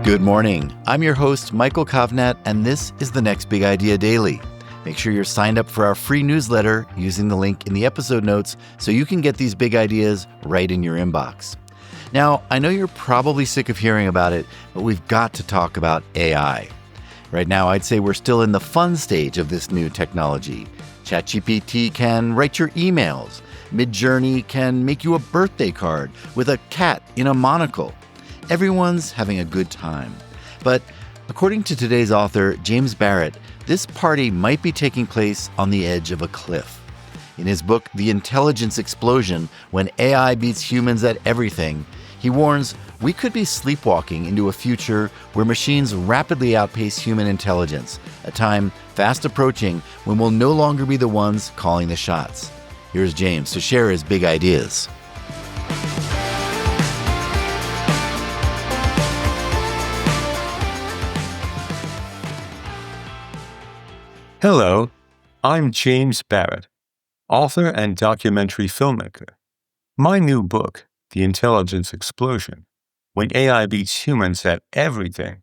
Good morning. I'm your host, Michael Kovnat, and this is the Next Big Idea Daily. Make sure you're signed up for our free newsletter using the link in the episode notes so you can get these big ideas right in your inbox. Now, I know you're probably sick of hearing about it, but we've got to talk about AI. Right now, I'd say we're still in the fun stage of this new technology. ChatGPT can write your emails. Midjourney can make you a birthday card with a cat in a monocle. Everyone's having a good time. But according to today's author, James Barrat, this party might be taking place on the edge of a cliff. In his book, The Intelligence Explosion, When AI Beats Humans at Everything, he warns we could be sleepwalking into a future where machines rapidly outpace human intelligence, a time fast approaching when we'll no longer be the ones calling the shots. Here's James to share his big ideas. Hello, I'm James Barrat, author and documentary filmmaker. My new book, The Intelligence Explosion, When AI Beats Humans at Everything,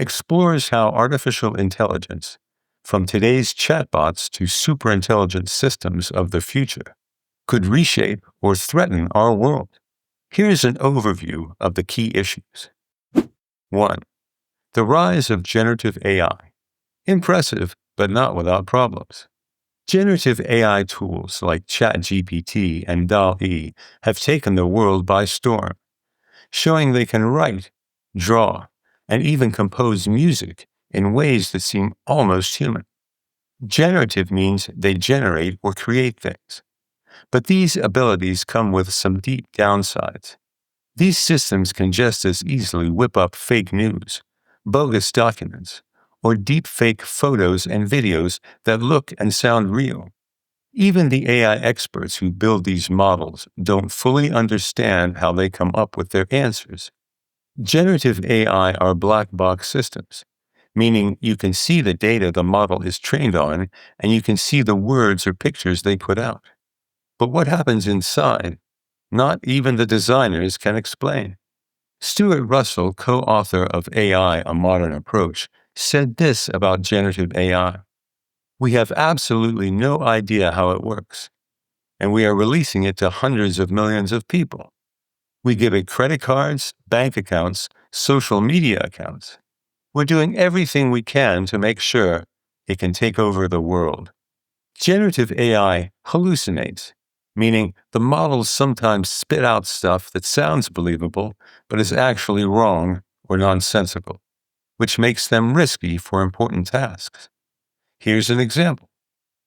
explores how artificial intelligence, from today's chatbots to superintelligent systems of the future, could reshape or threaten our world. Here's an overview of the key issues. 1. The rise of generative AI. Impressive, but not without problems. Generative AI tools like ChatGPT and DALL-E have taken the world by storm, showing they can write, draw, and even compose music in ways that seem almost human. Generative means they generate or create things. But these abilities come with some deep downsides. These systems can just as easily whip up fake news, bogus documents, or deep-fake photos and videos that look and sound real. Even the AI experts who build these models don't fully understand how they come up with their answers. Generative AI are black box systems, meaning you can see the data the model is trained on and you can see the words or pictures they put out. But what happens inside, not even the designers can explain. Stuart Russell, co-author of AI, A Modern Approach, said this about generative AI. We have absolutely no idea how it works, and we are releasing it to hundreds of millions of people. We give it credit cards, bank accounts, social media accounts. We're doing everything we can to make sure it can take over the world. Generative AI hallucinates, meaning the models sometimes spit out stuff that sounds believable but is actually wrong or nonsensical, which makes them risky for important tasks. Here's an example.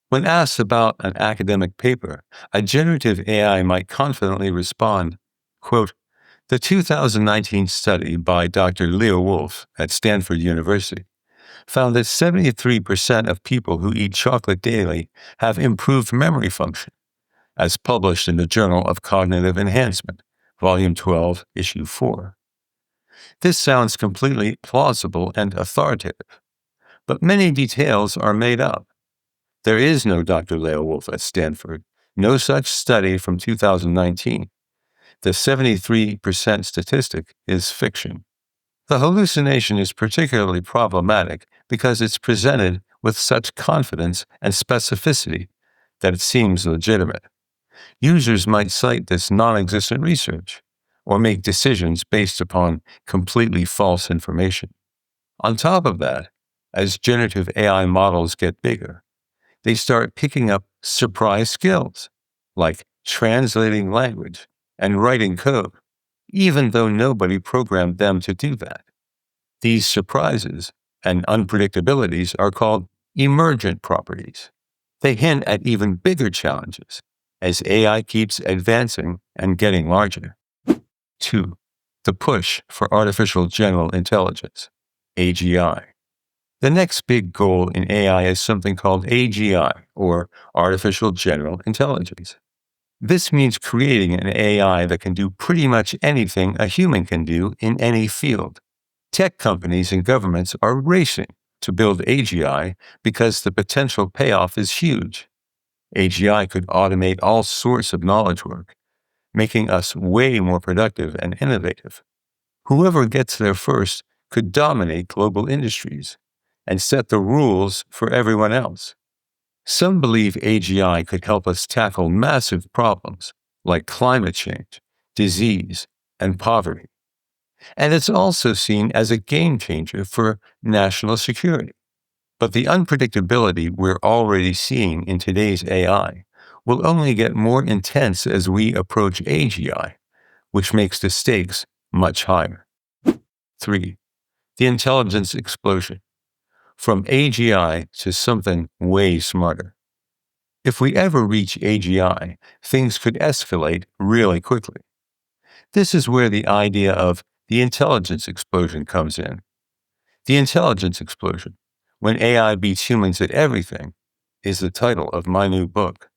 When asked about an academic paper, a generative AI might confidently respond, quote, "The 2019 study by Dr. Leo Wolf at Stanford University found that 73% of people who eat chocolate daily have improved memory function, as published in the Journal of Cognitive Enhancement, Volume 12, Issue 4. This sounds completely plausible and authoritative, but many details are made up. There is no Dr. Leo Wolf at Stanford, no such study from 2019. The 73% statistic is fiction. The hallucination is particularly problematic because it's presented with such confidence and specificity that it seems legitimate. Users might cite this non-existent research or make decisions based upon completely false information. On top of that, as generative AI models get bigger, they start picking up surprise skills like translating language and writing code, even though nobody programmed them to do that. These surprises and unpredictabilities are called emergent properties. They hint at even bigger challenges as AI keeps advancing and getting larger. 2. The push for artificial general intelligence, AGI. The next big goal in AI is something called AGI, or artificial general intelligence. This means creating an AI that can do pretty much anything a human can do in any field. Tech companies and governments are racing to build AGI because the potential payoff is huge. AGI could automate all sorts of knowledge work, making us way more productive and innovative. Whoever gets there first could dominate global industries and set the rules for everyone else. Some believe AGI could help us tackle massive problems like climate change, disease, and poverty. And it's also seen as a game changer for national security. But the unpredictability we're already seeing in today's AI will only get more intense as we approach AGI, which makes the stakes much higher. 3. The intelligence explosion. From AGI to something way smarter. If we ever reach AGI, things could escalate really quickly. This is where the idea of the intelligence explosion comes in. The intelligence explosion, when AI beats humans at everything, is the title of my new book.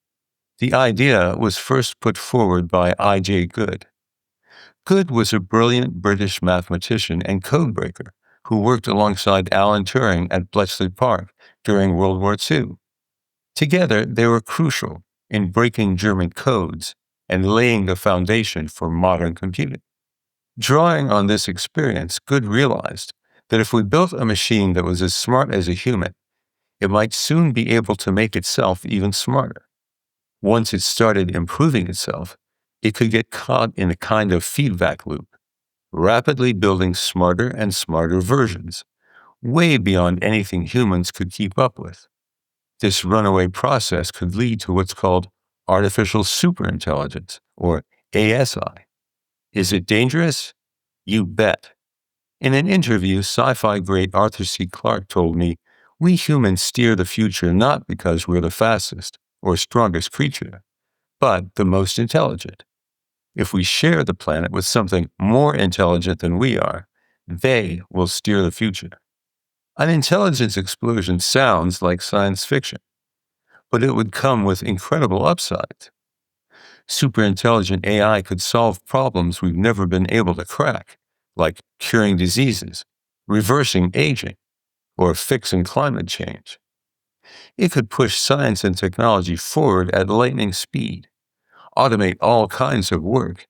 The idea was first put forward by I.J. Good. Good was a brilliant British mathematician and codebreaker who worked alongside Alan Turing at Bletchley Park during World War II. Together, they were crucial in breaking German codes and laying the foundation for modern computing. Drawing on this experience, Good realized that if we built a machine that was as smart as a human, it might soon be able to make itself even smarter. Once it started improving itself, it could get caught in a kind of feedback loop, rapidly building smarter and smarter versions, way beyond anything humans could keep up with. This runaway process could lead to what's called artificial superintelligence, or ASI. Is it dangerous? You bet. In an interview, sci-fi great Arthur C. Clarke told me, "We humans steer the future not because we're the fastest or strongest creature, but the most intelligent. If we share the planet with something more intelligent than we are, they will steer the future." An intelligence explosion sounds like science fiction, but it would come with incredible upsides. Superintelligent AI could solve problems we've never been able to crack, like curing diseases, reversing aging, or fixing climate change. It could push science and technology forward at lightning speed, automate all kinds of work,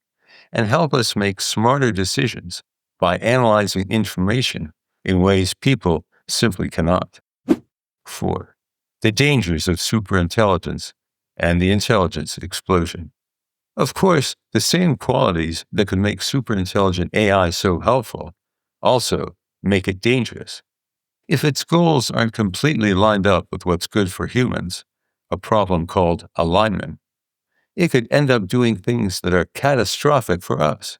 and help us make smarter decisions by analyzing information in ways people simply cannot. 4. The dangers of superintelligence and the intelligence explosion. Of course, the same qualities that could make superintelligent AI so helpful also make it dangerous. If its goals aren't completely lined up with what's good for humans, a problem called alignment, it could end up doing things that are catastrophic for us.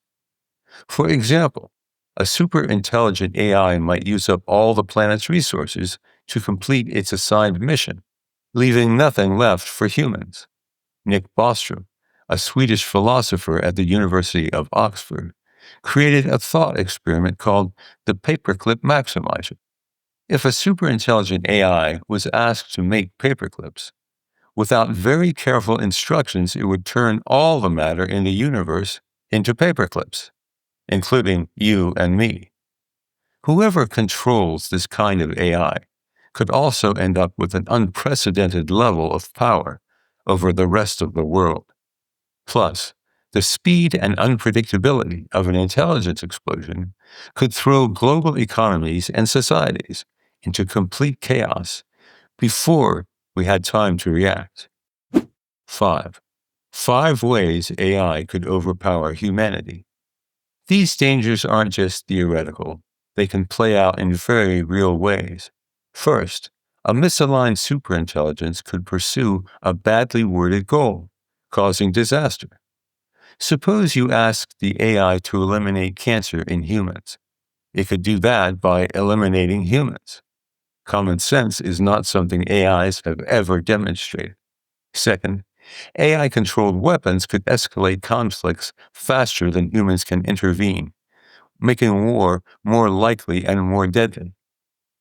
For example, a superintelligent AI might use up all the planet's resources to complete its assigned mission, leaving nothing left for humans. Nick Bostrom, a Swedish philosopher at the University of Oxford, created a thought experiment called the paperclip maximizer. If a superintelligent AI was asked to make paperclips, without very careful instructions, it would turn all the matter in the universe into paperclips, including you and me. Whoever controls this kind of AI could also end up with an unprecedented level of power over the rest of the world. Plus, the speed and unpredictability of an intelligence explosion could throw global economies and societies into complete chaos before we had time to react. 5. 5 ways AI could overpower humanity. These dangers aren't just theoretical. They can play out in very real ways. First, a misaligned superintelligence could pursue a badly worded goal, causing disaster. Suppose you ask the AI to eliminate cancer in humans. It could do that by eliminating humans. Common sense is not something AIs have ever demonstrated. Second, AI-controlled weapons could escalate conflicts faster than humans can intervene, making war more likely and more deadly.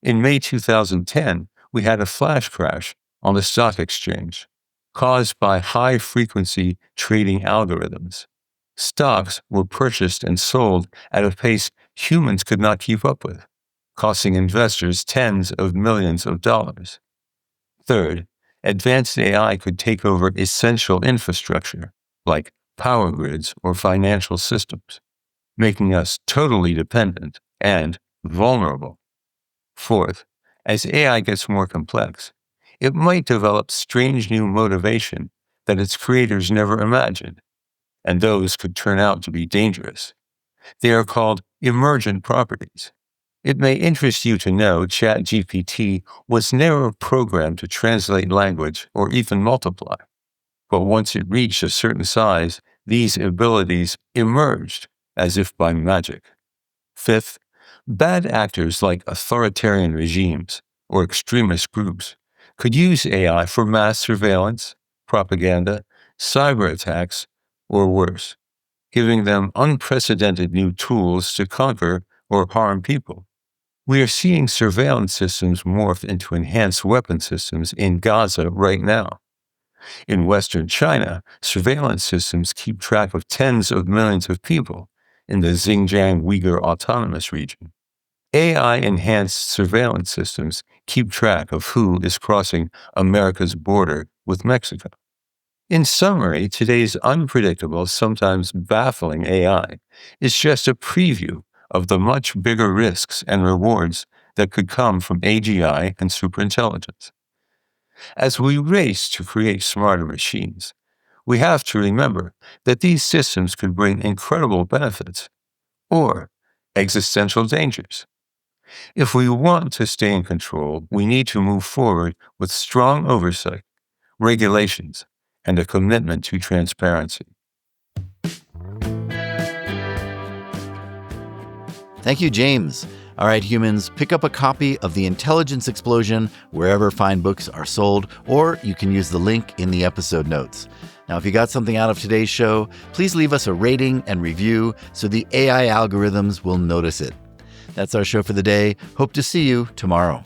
In May 2010, we had a flash crash on the stock exchange, caused by high-frequency trading algorithms. Stocks were purchased and sold at a pace humans could not keep up with, costing investors tens of millions of dollars. Third, advanced AI could take over essential infrastructure, like power grids or financial systems, making us totally dependent and vulnerable. Fourth, as AI gets more complex, it might develop strange new motivation that its creators never imagined, and those could turn out to be dangerous. They are called emergent properties. It may interest you to know ChatGPT was never programmed to translate language or even multiply. But once it reached a certain size, these abilities emerged as if by magic. Fifth, bad actors like authoritarian regimes or extremist groups could use AI for mass surveillance, propaganda, cyber attacks, or worse, giving them unprecedented new tools to conquer or harm people. We are seeing surveillance systems morph into enhanced weapon systems in Gaza right now. In Western China, surveillance systems keep track of tens of millions of people in the Xinjiang Uyghur Autonomous Region. AI-enhanced surveillance systems keep track of who is crossing America's border with Mexico. In summary, today's unpredictable, sometimes baffling AI is just a preview of the much bigger risks and rewards that could come from AGI and superintelligence. As we race to create smarter machines, we have to remember that these systems could bring incredible benefits or existential dangers. If we want to stay in control, we need to move forward with strong oversight, regulations, and a commitment to transparency. Thank you, James. All right, humans, pick up a copy of The Intelligence Explosion wherever fine books are sold, or you can use the link in the episode notes. Now, if you got something out of today's show, please leave us a rating and review so the AI algorithms will notice it. That's our show for the day. Hope to see you tomorrow.